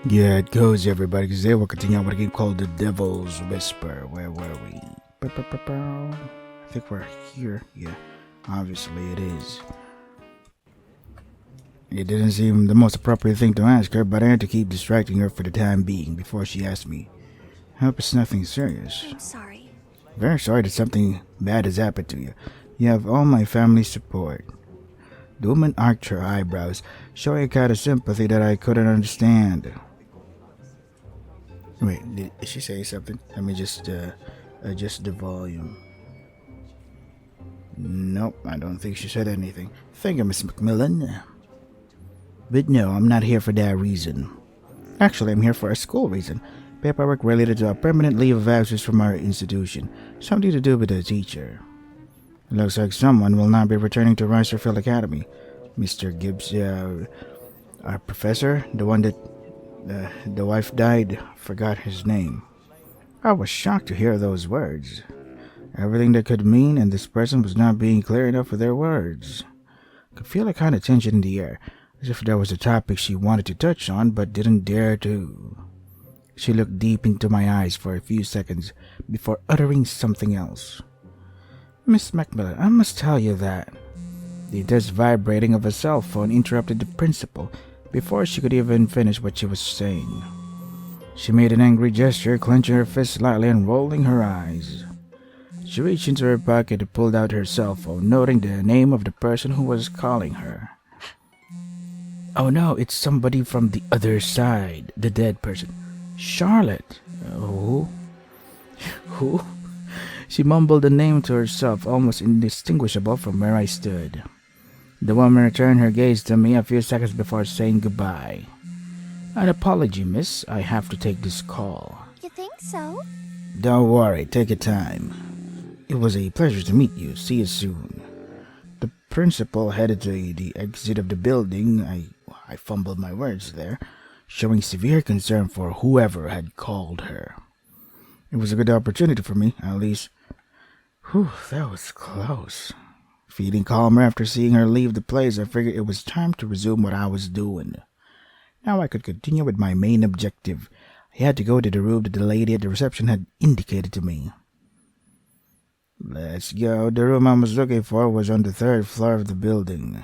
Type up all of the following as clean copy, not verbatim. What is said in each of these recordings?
Yeah, it goes, everybody, because they will continue on with a game called The Devil's Whisper. Where were we? I think we're here. Yeah, obviously it is. It didn't seem the most appropriate thing to ask her, but I had to keep distracting her for the time being before she asked me. Hope it's nothing serious. I'm sorry. Very sorry that something bad has happened to you. You have all my family's support. The woman arched her eyebrows, showing a kind of sympathy that I couldn't understand. Wait, did she say something? Let me just adjust the volume. Nope, I don't think she said anything. Thank you, Miss Macmillan. But no, I'm not here for that reason. Actually, I'm here for a school reason. Paperwork related to a permanent leave of absence from our institution. Something to do with a teacher. It looks like someone will not be returning to Ricerfield Academy. Mr. Gibbs, our professor, the one that the wife died, forgot his name. I was shocked to hear those words. Everything that could mean, and this person was not being clear enough with their words. I could feel a kind of tension in the air, as if there was a topic she wanted to touch on but didn't dare to. She looked deep into my eyes for a few seconds before uttering something else. Miss Macmillan, I must tell you that. The intense vibrating of a cell phone interrupted the principal before she could even finish what she was saying. She made an angry gesture, clenching her fist slightly and rolling her eyes. She reached into her pocket and pulled out her cell phone, noting the name of the person who was calling her. Oh no, it's somebody from the other side, the dead person. Charlotte. Who? Who? She mumbled the name to herself, almost indistinguishable from where I stood. The woman returned her gaze to me a few seconds before saying goodbye. An apology, miss. I have to take this call. You think so? Don't worry, take your time. It was a pleasure to meet you. See you soon. The principal headed to the exit of the building. I fumbled my words there, showing severe concern for whoever had called her. It was a good opportunity for me, at least. Whew, that was close. Feeling calmer after seeing her leave the place, I figured it was time to resume what I was doing. Now I could continue with my main objective. I had to go to the room that the lady at the reception had indicated to me. Let's go. The room I was looking for was on the third floor of the building.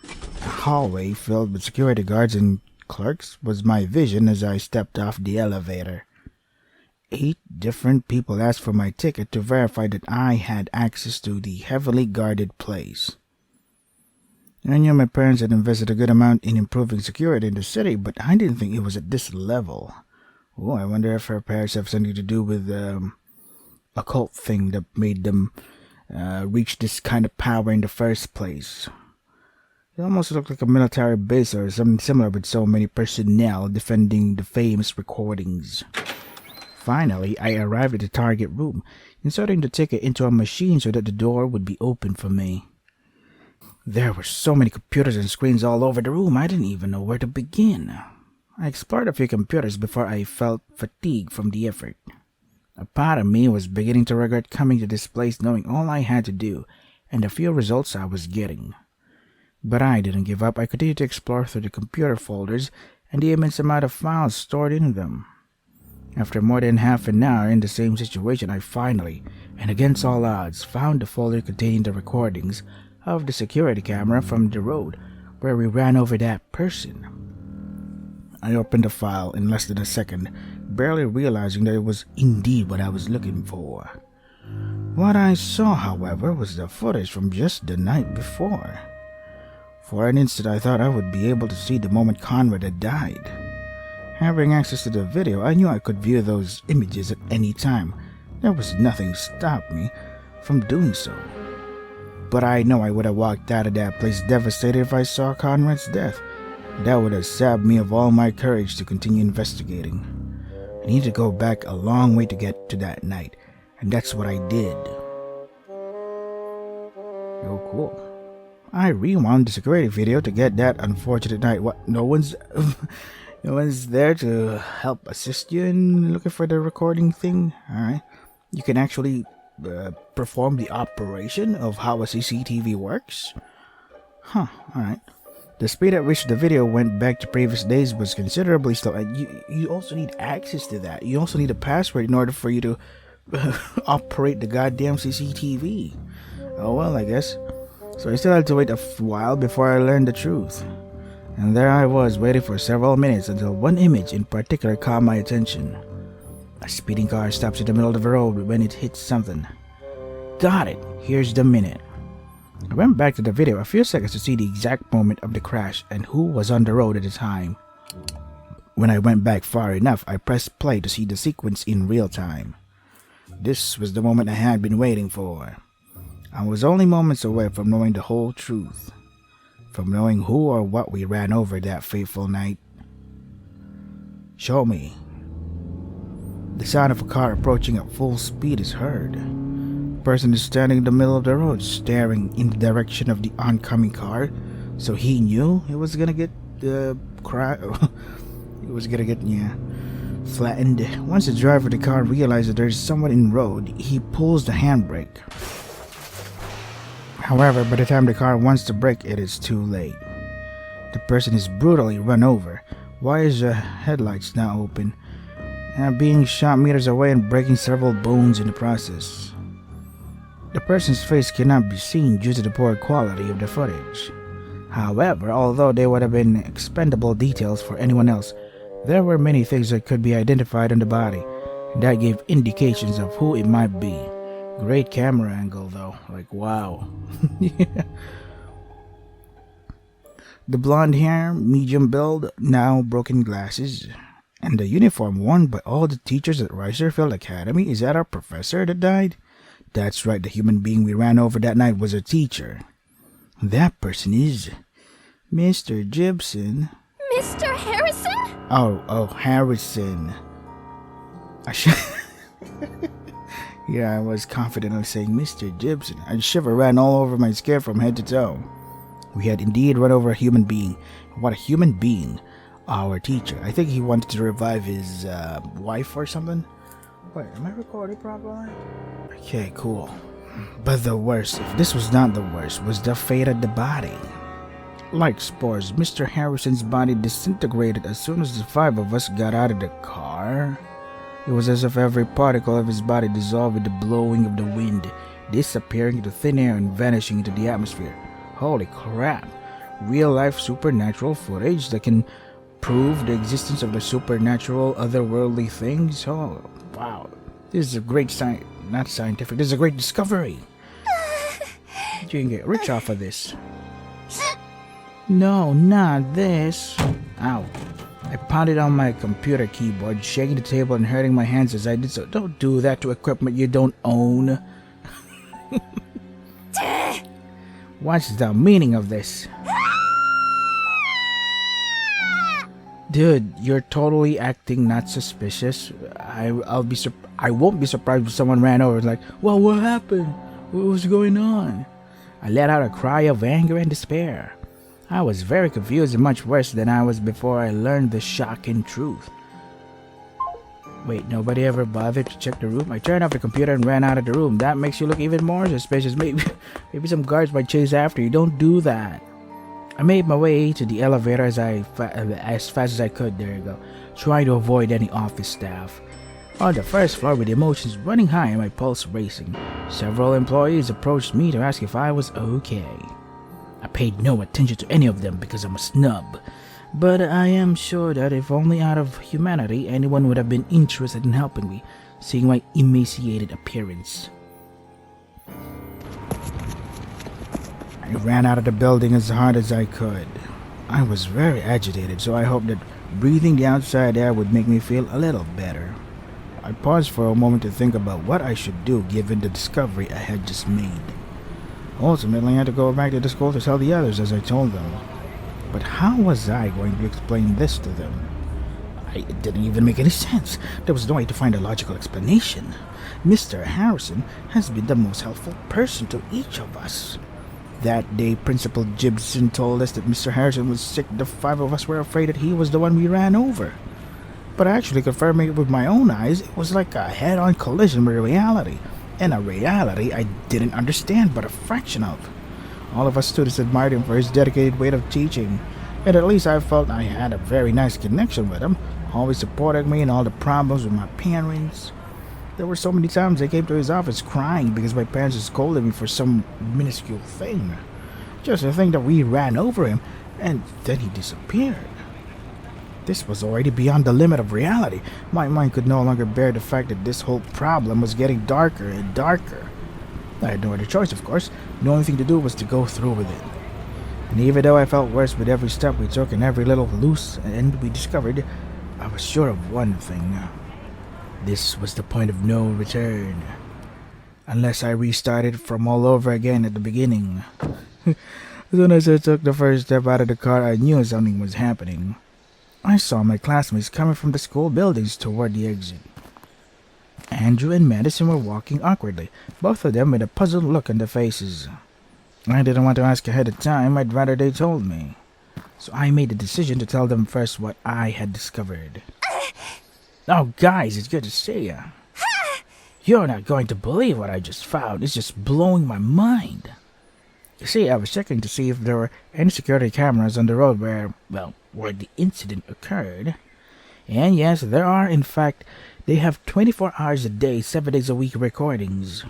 A hallway filled with security guards and clerks was my vision as I stepped off the elevator. 8 different people asked for my ticket to verify that I had access to the heavily guarded place. I knew my parents had invested a good amount in improving security in the city, but I didn't think it was at this level. Oh, I wonder if her parents have something to do with the occult thing that made them reach this kind of power in the first place. It almost looked like a military base or something similar with so many personnel defending the famous recordings. Finally, I arrived at the target room, inserting the ticket into a machine so that the door would be open for me. There were so many computers and screens all over the room, I didn't even know where to begin. I explored a few computers before I felt fatigue from the effort. A part of me was beginning to regret coming to this place knowing all I had to do and the few results I was getting. But I didn't give up. I continued to explore through the computer folders and the immense amount of files stored in them. After more than half an hour in the same situation, I finally, and against all odds, found the folder containing the recordings of the security camera from the road where we ran over that person. I opened the file in less than a second, barely realizing that it was indeed what I was looking for. What I saw, however, was the footage from just the night before. For an instant, I thought I would be able to see the moment Conrad had died. Having access to the video, I knew I could view those images at any time. There was nothing to stop me from doing so. But I know I would have walked out of that place devastated if I saw Conrad's death. That would have sapped me of all my courage to continue investigating. I needed to go back a long way to get to that night, and that's what I did. Oh, cool. I rewound the security video to get that unfortunate night. What? No one's there to help assist you in looking for the recording thing? Alright. You can actually perform the operation of how a CCTV works? Huh, alright. The speed at which the video went back to previous days was considerably slow, and you also need access to that. You also need a password in order for you to operate the goddamn CCTV. Oh well, I guess. So I still had to wait a while before I learned the truth. And there I was, waiting for several minutes until one image in particular caught my attention. A speeding car stops in the middle of the road when it hits something. Got it! Here's the minute. I went back to the video a few seconds to see the exact moment of the crash and who was on the road at the time. When I went back far enough, I pressed play to see the sequence in real time. This was the moment I had been waiting for. I was only moments away from knowing the whole truth. From knowing who or what we ran over that fateful night. Show me. The sound of a car approaching at full speed is heard. The person is standing in the middle of the road, staring in the direction of the oncoming car. So he knew he was gonna get flattened. Once the driver of the car realizes that there's someone in the road, he pulls the handbrake. However, by the time the car wants to brake, it is too late. The person is brutally run over. Why is the headlights now open? And being shot meters away and breaking several bones in the process. The person's face cannot be seen due to the poor quality of the footage. However, although they would have been expendable details for anyone else, there were many things that could be identified on the body, and that gave indications of who it might be. Great camera angle though, like wow. Yeah. The blonde hair, medium build, now broken glasses, and the uniform worn by all the teachers at Reiserfield Academy. Is that our professor that died? That's right, the human being we ran over that night was a teacher. That person is Mr. Gibson. Mr. Harrison? Oh, Harrison. I should... Yeah, I was confident of saying Mr. Gibson. A shiver ran all over my skin from head to toe. We had indeed run over a human being. What a human being. Our teacher. I think he wanted to revive his wife or something. Wait, am I recording properly? Okay, cool. But the worst, if this was not the worst, was the fate of the body. Like spores, Mr. Harrison's body disintegrated as soon as the five of us got out of the car. It was as if every particle of his body dissolved with the blowing of the wind, disappearing into thin air and vanishing into the atmosphere. Holy crap! Real-life supernatural footage that can prove the existence of the supernatural, otherworldly things? Oh, wow. This is a great this is a great discovery. You can get rich off of this. No, not this. Ow. I pounded on my computer keyboard, shaking the table and hurting my hands as I did so. Don't do that to equipment you don't own. What's the meaning of this? Dude, you're totally acting not suspicious. I won't be surprised if someone ran over and like, well, what happened? What was going on? I let out a cry of anger and despair. I was very confused and much worse than I was before I learned the shocking truth. Wait, nobody ever bothered to check the room? I turned off the computer and ran out of the room. That makes you look even more suspicious. Maybe some guards might chase after you. Don't do that. I made my way to the elevator as fast as I could, there you go, trying to avoid any office staff. On the first floor with emotions running high and my pulse racing, several employees approached me to ask if I was okay. I paid no attention to any of them because I'm a snub, but I am sure that if only out of humanity anyone would have been interested in helping me, seeing my emaciated appearance. I ran out of the building as hard as I could. I was very agitated, so I hoped that breathing the outside air would make me feel a little better. I paused for a moment to think about what I should do given the discovery I had just made. Ultimately, I had to go back to the school to tell the others as I told them. But how was I going to explain this to them? It didn't even make any sense. There was no way to find a logical explanation. Mr. Harrison has been the most helpful person to each of us. That day, Principal Gibson told us that Mr. Harrison was sick. The five of us were afraid that he was the one we ran over. But actually confirming it with my own eyes, it was like a head-on collision with reality. And a reality I didn't understand but a fraction of. All of us students admired him for his dedicated way of teaching, and at least I felt I had a very nice connection with him, always supporting me in all the problems with my parents. There were so many times I came to his office crying because my parents had scolded me for some minuscule thing. Just to think that we ran over him, and then he disappeared. This was already beyond the limit of reality. My mind could no longer bear the fact that this whole problem was getting darker and darker. I had no other choice, of course. The only thing to do was to go through with it. And even though I felt worse with every step we took and every little loose end we discovered, I was sure of one thing. This was the point of no return. Unless I restarted from all over again at the beginning. As soon as I took the first step out of the car, I knew something was happening. I saw my classmates coming from the school buildings toward the exit. Andrew and Madison were walking awkwardly, both of them with a puzzled look on their faces. I didn't want to ask ahead of time, I'd rather they told me. So I made the decision to tell them first what I had discovered. Oh, guys, it's good to see you. You're not going to believe what I just found. It's just blowing my mind. You see, I was checking to see if there were any security cameras on the road where the incident occurred. And yes, there are. In fact, they have 24 hours a day, 7 days a week recordings.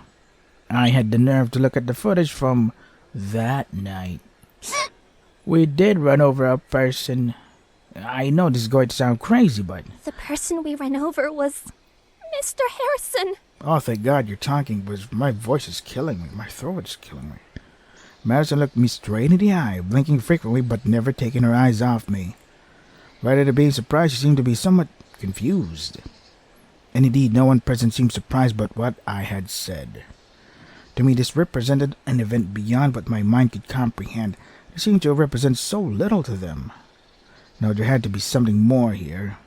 I had the nerve to look at the footage from that night. We did run over a person. I know this is going to sound crazy, but... The person we ran over was Mr. Harrison. Oh, thank God you're talking, because my voice is killing me. My throat is killing me. Madison looked me straight in the eye, blinking frequently but never taking her eyes off me. Rather than being surprised, she seemed to be somewhat confused. And indeed, no one present seemed surprised but what I had said. To me, this represented an event beyond what my mind could comprehend. It seemed to represent so little to them. No, there had to be something more here.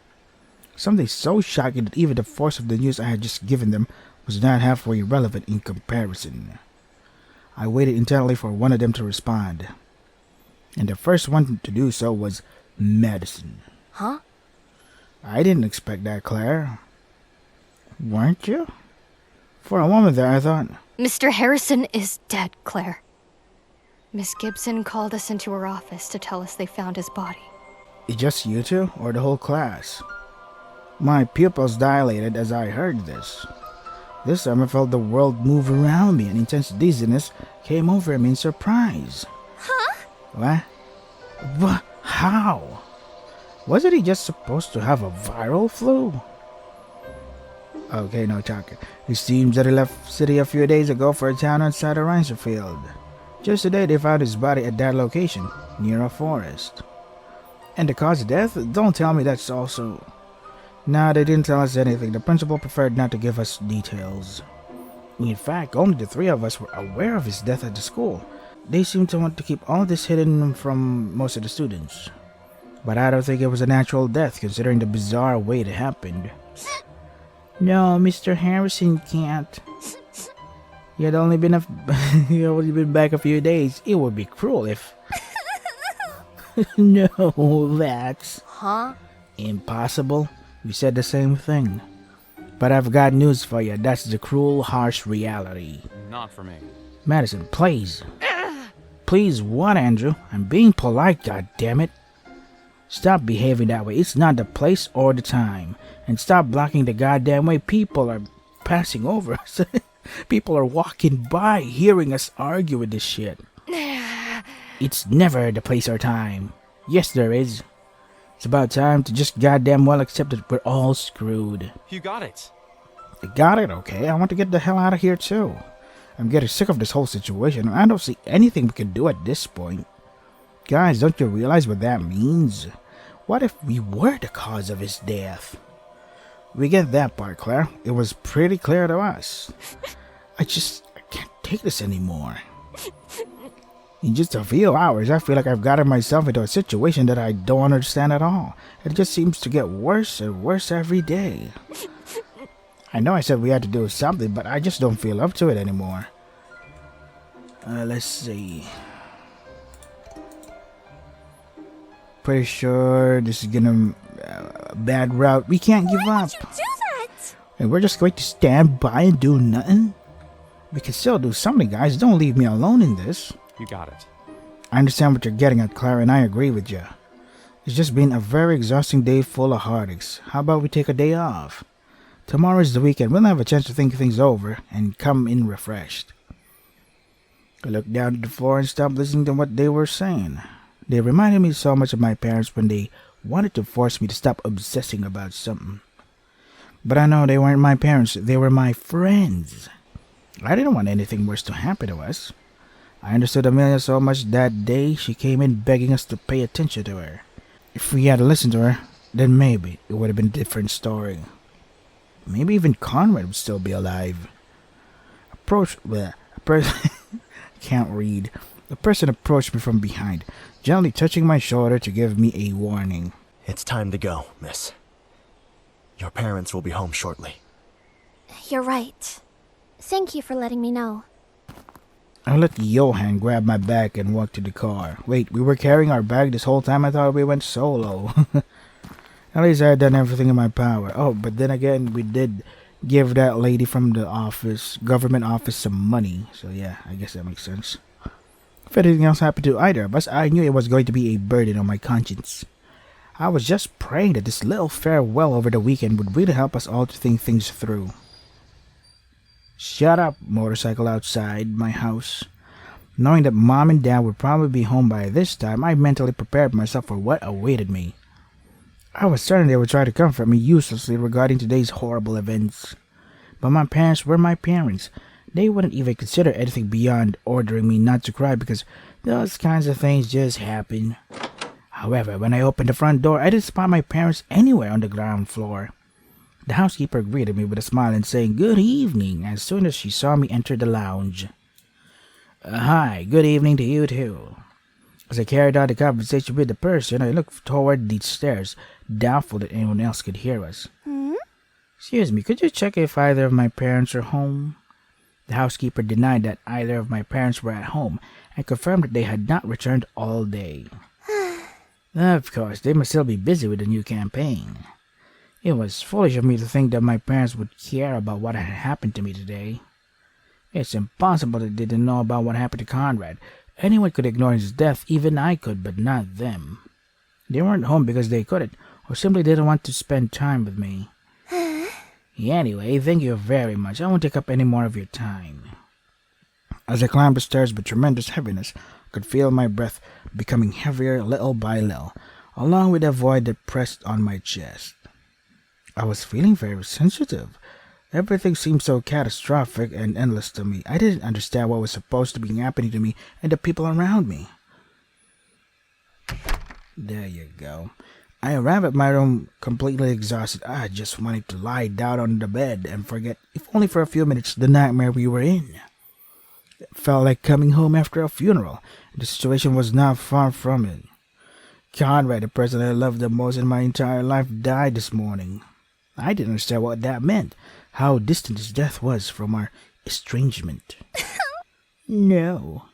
Something so shocking that even the force of the news I had just given them was not halfway relevant in comparison. I waited intently for one of them to respond. And the first one to do so was Madison. Huh? I didn't expect that, Claire. Weren't you? For a moment there, I thought... Mr. Harrison is dead, Claire. Miss Gibson called us into her office to tell us they found his body. Just you two, or the whole class? My pupils dilated as I heard this. This time I felt the world move around me and intense dizziness came over me in surprise. Huh? What? What? How? Wasn't he just supposed to have a viral flu? Okay, no talking. It seems that he left city a few days ago for a town outside of Rangerfield. Just today they found his body at that location, near a forest. And the cause of death? Don't tell me that's also... Nah, they didn't tell us anything. The principal preferred not to give us details. In fact, only the three of us were aware of his death at the school. They seemed to want to keep all this hidden from most of the students. But I don't think it was a natural death, considering the bizarre way it happened. No, Mr. Harrison can't. He had only been back a few days. It would be cruel if... No, that's... Huh? Impossible. We said the same thing. But I've got news for you. That's the cruel, harsh reality. Not for me. Madison, please. Please what, Andrew? I'm being polite, goddammit. Stop behaving that way. It's not the place or the time. And stop blocking the goddamn way. People are passing over us. People are walking by, hearing us argue with this shit. It's never the place or time. Yes, there is. It's about time to just goddamn well accept that we're all screwed. You got it. I got it, okay? I want to get the hell out of here, too. I'm getting sick of this whole situation, and I don't see anything we can do at this point. Guys, don't you realize what that means? What if we were the cause of his death? We get that part, Claire. It was pretty clear to us. I can't take this anymore. In just a few hours, I feel like I've gotten myself into a situation that I don't understand at all. It just seems to get worse and worse every day. I know I said we had to do something, but I just don't feel up to it anymore. Let's see. Pretty sure this is gonna a bad route. We can't give up. Why would you do that? And we're just going to stand by and do nothing? We can still do something, guys. Don't leave me alone in this. You got it. I understand what you're getting at, Clara, and I agree with you. It's just been a very exhausting day full of heartaches. How about we take a day off? Tomorrow is the weekend. We'll have a chance to think things over and come in refreshed. I looked down at the floor and stopped listening to what they were saying. They reminded me so much of my parents when they wanted to force me to stop obsessing about something. But I know they weren't my parents. They were my friends. I didn't want anything worse to happen to us. I understood Amelia so much that day she came in begging us to pay attention to her. If we had listened to her, then maybe it would have been a different story. Maybe even Conrad would still be alive. Can't read. The person approached me from behind, gently touching my shoulder to give me a warning. It's time to go, miss. Your parents will be home shortly. You're right. Thank you for letting me know. I let Johan grab my bag and walk to the car. Wait, we were carrying our bag this whole time? I thought we went solo. At least I had done everything in my power. Oh, but then again, we did give that lady from the government office, some money. So yeah, I guess that makes sense. If anything else happened to either of us, I knew it was going to be a burden on my conscience. I was just praying that this little farewell over the weekend would really help us all to think things through. Shut up, motorcycle outside my house. Knowing that Mom and Dad would probably be home by this time, I mentally prepared myself for what awaited me. I was certain they would try to comfort me uselessly regarding today's horrible events. But my parents were my parents. They wouldn't even consider anything beyond ordering me not to cry because those kinds of things just happen. However, when I opened the front door, I didn't spot my parents anywhere on the ground floor. The housekeeper greeted me with a smile and saying, "Good evening," as soon as she saw me enter the lounge. Hi, good evening to you too. As I carried on the conversation with the person, I looked toward the stairs, doubtful that anyone else could hear us. Excuse me, could you check if either of my parents are home? The housekeeper denied that either of my parents were at home and confirmed that they had not returned all day. Of course, they must still be busy with the new campaign. It was foolish of me to think that my parents would care about what had happened to me today. It's impossible that they didn't know about what happened to Conrad. Anyone could ignore his death, even I could, but not them. They weren't home because they couldn't, or simply didn't want to spend time with me. Anyway, thank you very much. I won't take up any more of your time. As I climbed the stairs with tremendous heaviness, I could feel my breath becoming heavier little by little, along with a void that pressed on my chest. I was feeling very sensitive. Everything seemed so catastrophic and endless to me. I didn't understand what was supposed to be happening to me and the people around me. There you go. I arrived at my room completely exhausted. I just wanted to lie down on the bed and forget, if only for a few minutes, the nightmare we were in. It felt like coming home after a funeral. The situation was not far from it. Conrad, the person I loved the most in my entire life, died this morning. I didn't understand what that meant, how distant his death was from our estrangement. No.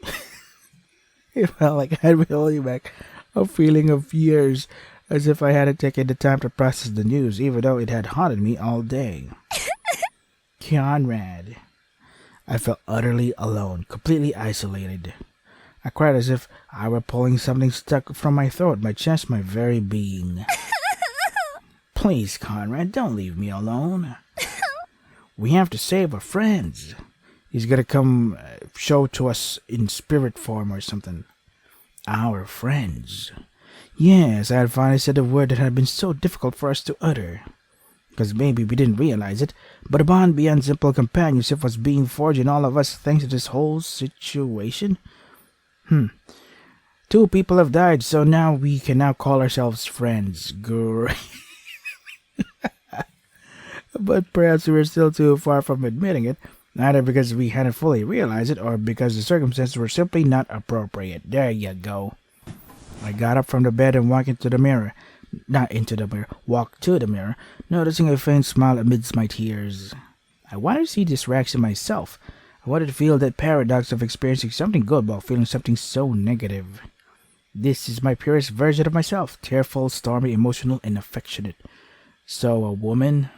It felt like I had been holding back a feeling of years, as if I hadn't taken the time to process the news, even though it had haunted me all day. Conrad. I felt utterly alone, completely isolated. I cried as if I were pulling something stuck from my throat, my chest, my very being. Please, Conrad, don't leave me alone. We have to save our friends. He's gonna come show to us in spirit form or something. Our friends. Yes, I had finally said a word that had been so difficult for us to utter. Because maybe we didn't realize it, but a bond beyond simple companionship was being forged in all of us thanks to this whole situation. 2 people have died, so now we can now call ourselves friends. Great. But perhaps we were still too far from admitting it, either because we hadn't fully realized it or because the circumstances were simply not appropriate. There you go. I got up from the bed and walked into the mirror. Walked to the mirror, noticing a faint smile amidst my tears. I wanted to see this reaction myself. I wanted to feel that paradox of experiencing something good while feeling something so negative. This is my purest version of myself, tearful, stormy, emotional, and affectionate. So, a woman?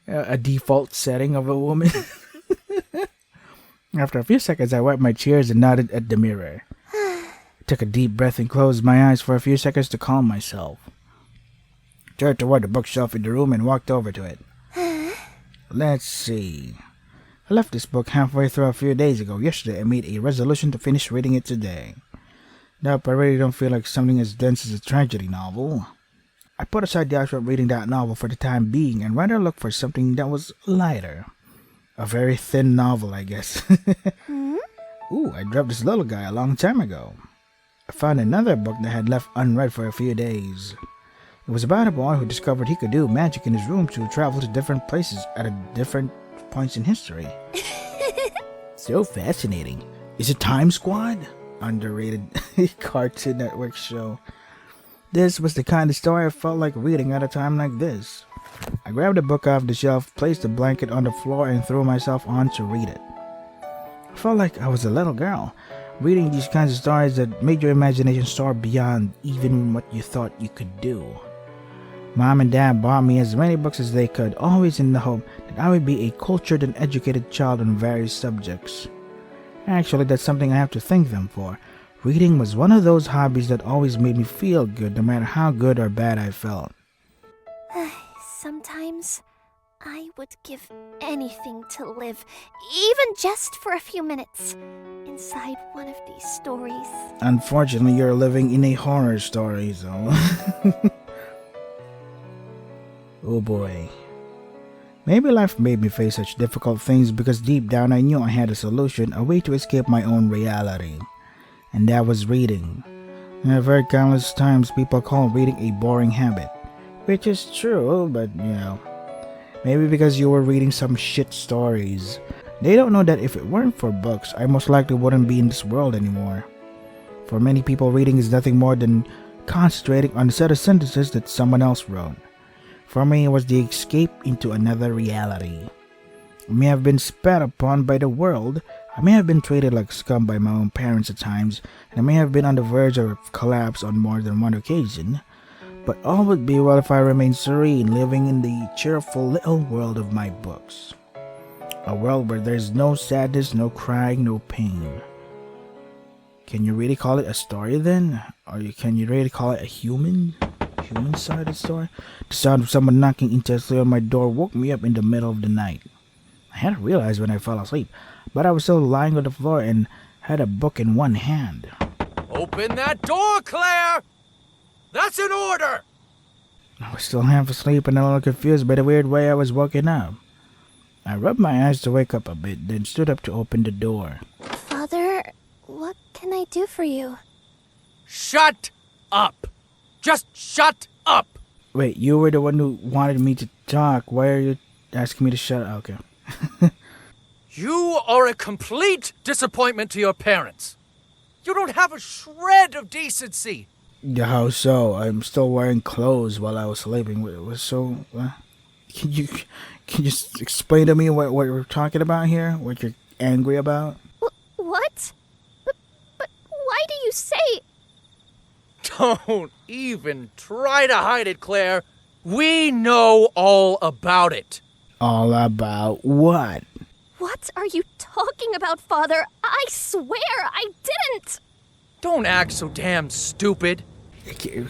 A default setting of a woman? After a few seconds, I wiped my tears and nodded at the mirror. I took a deep breath and closed my eyes for a few seconds to calm myself. Turned toward the bookshelf in the room and walked over to it. Let's see. I left this book halfway through a few days ago. Yesterday, I made a resolution to finish reading it today. Nope, I really don't feel like something as dense as a tragedy novel. I put aside the actual reading that novel for the time being and rather looked for something that was lighter. A very thin novel, I guess. Ooh, I dropped this little guy a long time ago. I found another book that I had left unread for a few days. It was about a boy who discovered he could do magic in his room to travel to different places at different points in history. So fascinating. Is it Time Squad? Underrated Cartoon Network show. This was the kind of story I felt like reading at a time like this. I grabbed the book off the shelf, placed the blanket on the floor, and threw myself on to read it. I felt like I was a little girl, reading these kinds of stories that made your imagination soar beyond even what you thought you could do. Mom and Dad bought me as many books as they could, always in the hope that I would be a cultured and educated child on various subjects. Actually, that's something I have to thank them for. Reading was one of those hobbies that always made me feel good, no matter how good or bad I felt. Sometimes I would give anything to live, even just for a few minutes, inside one of these stories. Unfortunately, you're living in a horror story, so... Oh boy. Maybe life made me face such difficult things because deep down I knew I had a solution, a way to escape my own reality. And that was reading. I've heard countless times people call reading a boring habit. Which is true, but maybe because you were reading some shit stories. They don't know that if it weren't for books, I most likely wouldn't be in this world anymore. For many people, reading is nothing more than concentrating on a set of sentences that someone else wrote. For me, it was the escape into another reality. I may have been spat upon by the world, I may have been treated like scum by my own parents at times, and I may have been on the verge of collapse on more than one occasion, but all would be well if I remained serene, living in the cheerful little world of my books. A world where there's no sadness, no crying, no pain. Can you really call it a story then? Or can you really call it a human-sided story? The sound of someone knocking intensely on my door woke me up in the middle of the night. I hadn't realized when I fell asleep, but I was still lying on the floor and had a book in one hand. Open that door, Claire! That's an order! I was still half asleep and a little confused by the weird way I was woken up. I rubbed my eyes to wake up a bit, then stood up to open the door. Father, what can I do for you? Shut up! Just shut up! Wait, you were the one who wanted me to talk. Why are you asking me to shut up? Okay. You are a complete disappointment to your parents. You don't have a shred of decency. How so? I'm still wearing clothes while I was sleeping. Can you just explain to me what we're talking about here? What you're angry about? What? But why do you say... Don't even try to hide it, Claire. We know all about it. All about what? What are you talking about, Father? I swear I didn't! Don't act so damn stupid. Can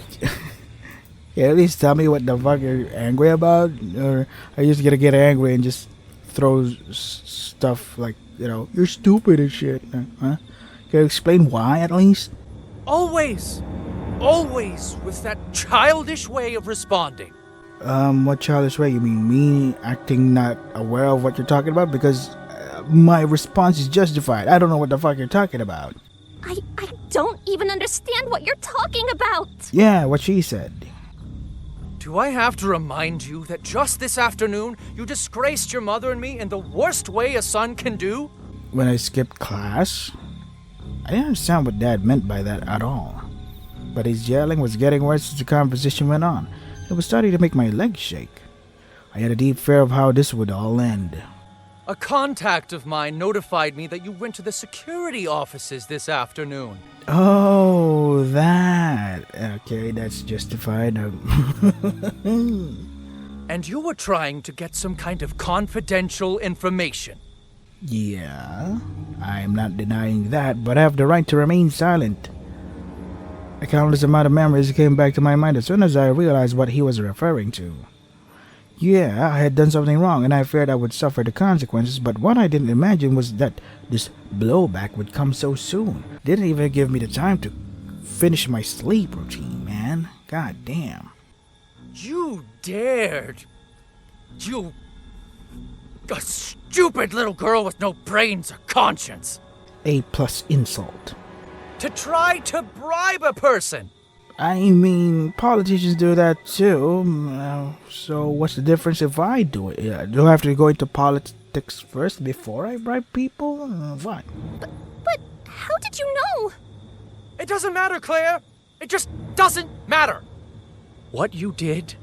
you at least tell me what the fuck you're angry about? Or are you just gonna get angry and just throw stuff like, you're stupid and shit? Huh? Can you explain why at least? Always with that childish way of responding. What childish way? You mean me acting not aware of what you're talking about? Because my response is justified. I don't know what the fuck you're talking about. I don't even understand what you're talking about. Yeah, what she said. Do I have to remind you that just this afternoon you disgraced your mother and me in the worst way a son can do? When I skipped class? I didn't understand what Dad meant by that at all. But his yelling was getting worse as the conversation went on. It was starting to make my legs shake. I had a deep fear of how this would all end. A contact of mine notified me that you went to the security offices this afternoon. Oh, that. Okay, that's justified. And you were trying to get some kind of confidential information. Yeah, I'm not denying that, but I have the right to remain silent. A countless amount of memories came back to my mind as soon as I realized what he was referring to. Yeah, I had done something wrong and I feared I would suffer the consequences, but what I didn't imagine was that this blowback would come so soon. Didn't even give me the time to finish my sleep routine, man. God damn. You dared. You. A stupid little girl with no brains or conscience. A+ insult. To try to bribe a person. I mean, politicians do that too. So what's the difference if I do it? Do I have to go into politics first before I bribe people? What? But how did you know? It doesn't matter, Claire. It just doesn't matter. What you did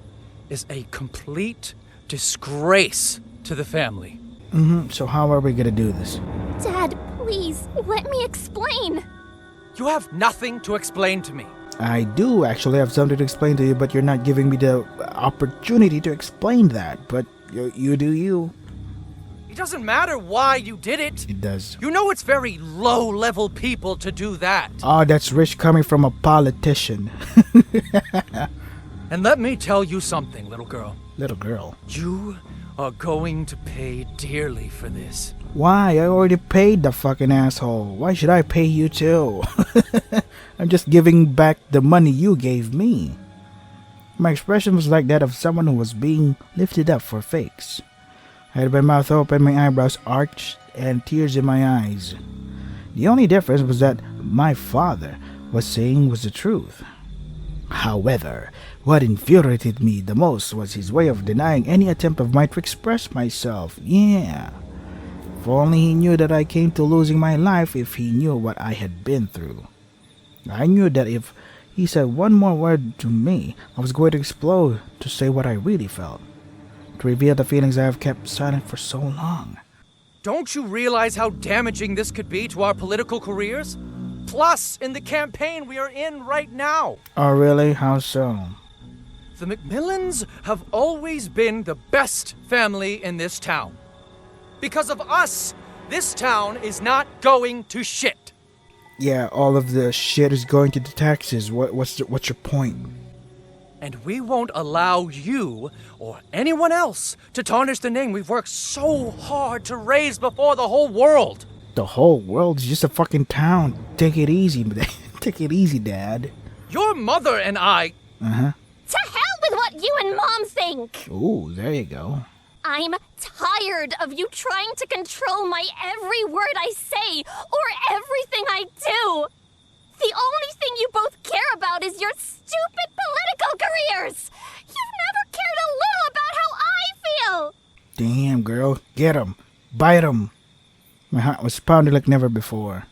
is a complete disgrace to the family. So how are we gonna do this? Dad, please, let me explain. You have nothing to explain to me. I do actually have something to explain to you, but you're not giving me the opportunity to explain that. But you do you. It doesn't matter why you did it. It does. You know it's very low-level people to do that. Oh, that's rich coming from a politician. And let me tell you something, little girl. Little girl. You are going to pay dearly for this. Why? I already paid the fucking asshole. Why should I pay you too? I'm just giving back the money you gave me. My expression was like that of someone who was being lifted up for fakes. I had my mouth open, my eyebrows arched, and tears in my eyes. The only difference was that my father was saying was the truth. However, what infuriated me the most was his way of denying any attempt of mine to express myself. Yeah. If only he knew that I came to losing my life, if he knew what I had been through. I knew that if he said one more word to me, I was going to explode to say what I really felt. To reveal the feelings I have kept silent for so long. Don't you realize how damaging this could be to our political careers? Plus, in the campaign we are in right now. Oh really? How so? The Macmillans have always been the best family in this town. Because of us, this town is not going to shit. Yeah, all of the shit is going to the taxes. What's your point? And we won't allow you or anyone else to tarnish the name we've worked so hard to raise before the whole world. The whole world's just a fucking town. Take it easy, take it easy, Dad. Your mother and I... To hell with what you and Mom think! Ooh, there you go. I'm tired of you trying to control my every word I say or everything I do. The only thing you both care about is your stupid political careers. You've never cared a little about how I feel. Damn, girl. Get him. Bite him. My heart was pounding like never before.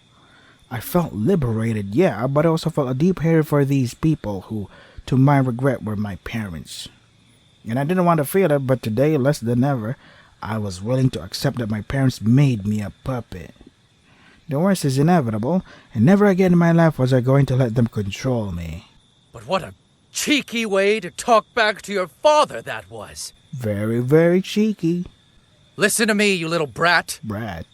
I felt liberated, yeah, but I also felt a deep hatred for these people who, to my regret, were my parents. And I didn't want to feel it, but today, less than ever, I was willing to accept that my parents made me a puppet. The worst is inevitable, and never again in my life was I going to let them control me. But what a cheeky way to talk back to your father that was. Very, very cheeky. Listen to me, you little brat. Brat.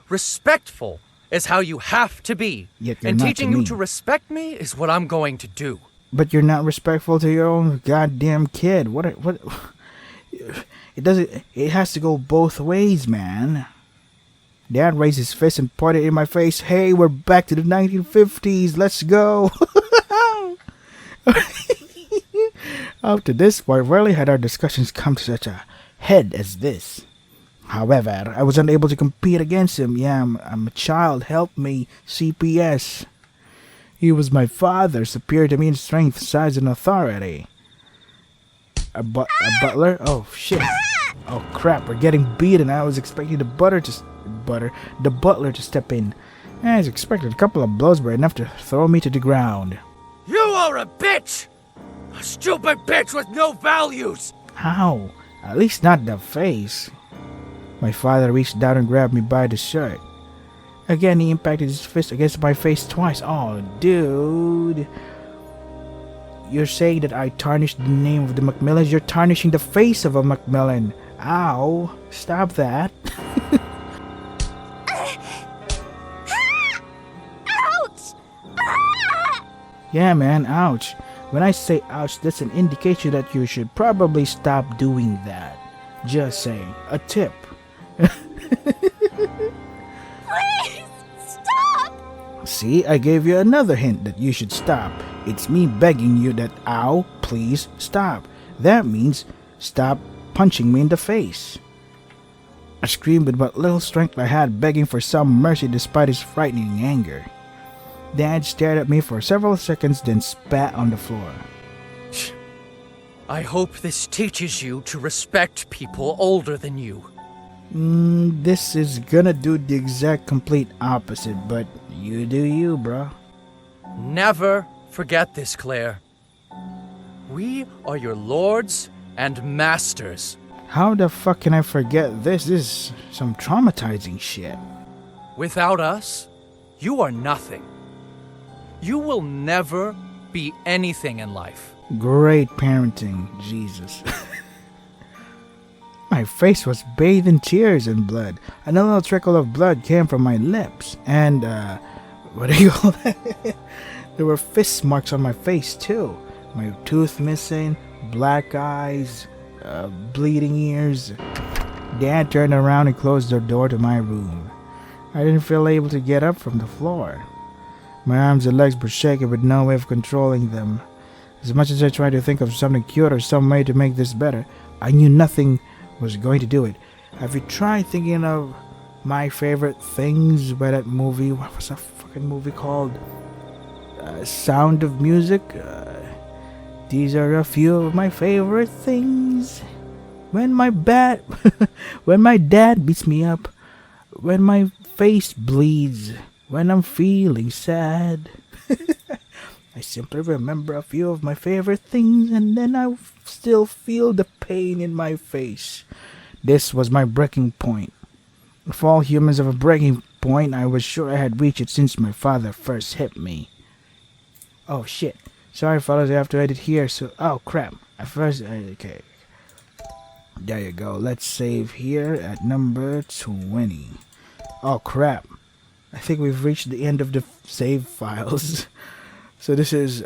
Respectful is how you have to be. Yet you're and not teaching to you me. to respect me is what I'm going to do. But you're not respectful to your own goddamn kid. What? It doesn't. It has to go both ways, man. Dad raised his fist and pointed in my face. Hey, we're back to the 1950s. Let's go. Up to this point, rarely had our discussions come to such a head as this. However, I was unable to compete against him. Yeah, I'm a child. Help me, CPS. He was my father, superior to me in strength, size, and authority. A butler? Oh, shit. Oh, crap, we're getting beaten. I was expecting the butler to step in. I was expected a couple of blows were enough to throw me to the ground. You are a bitch! A stupid bitch with no values! How? At least not the face. My father reached down and grabbed me by the shirt. Again, he impacted his fist against my face twice. Oh, dude. You're saying that I tarnished the name of the Macmillans? You're tarnishing the face of a Macmillan. Ow. Stop that. Yeah, man, ouch. When I say ouch, that's an indication that you should probably stop doing that. Just saying. A tip. Please, stop! See, I gave you another hint that you should stop. It's me begging you that, ow, please stop. That means stop punching me in the face. I screamed with what little strength I had, begging for some mercy despite his frightening anger. Dad stared at me for several seconds, then spat on the floor. I hope this teaches you to respect people older than you. This is gonna do the exact complete opposite, but you do you, bruh. Never forget this, Claire. We are your lords and masters. How the fuck can I forget this? This is some traumatizing shit. Without us, you are nothing. You will never be anything in life. Great parenting, Jesus. My face was bathed in tears and blood, and a little trickle of blood came from my lips. And, what do you call that? There were fist marks on my face, too. My tooth missing, black eyes, bleeding ears. Dad turned around and closed the door to my room. I didn't feel able to get up from the floor. My arms and legs were shaking with no way of controlling them. As much as I tried to think of something cute or some way to make this better, I knew nothing was going to do it. Have you tried thinking of my favorite things by that movie? What was that fucking movie called? Sound of Music? These are a few of my favorite things. When my when my dad beats me up, when my face bleeds, when I'm feeling sad. I simply remember a few of my favorite things, and then I still feel the pain in my face. This was my breaking point. If all humans have a breaking point, I was sure I had reached it since my father first hit me. Oh shit. Sorry fellas, I have to edit here, so... Oh crap. Okay. There you go. Let's save here at number 20. Oh crap. I think we've reached the end of the save files. So this is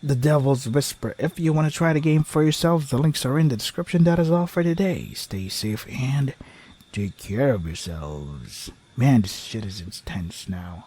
The Devil's Whisper. If you want to try the game for yourself, the links are in the description. That is all for today. Stay safe and take care of yourselves. Man, this shit is intense now.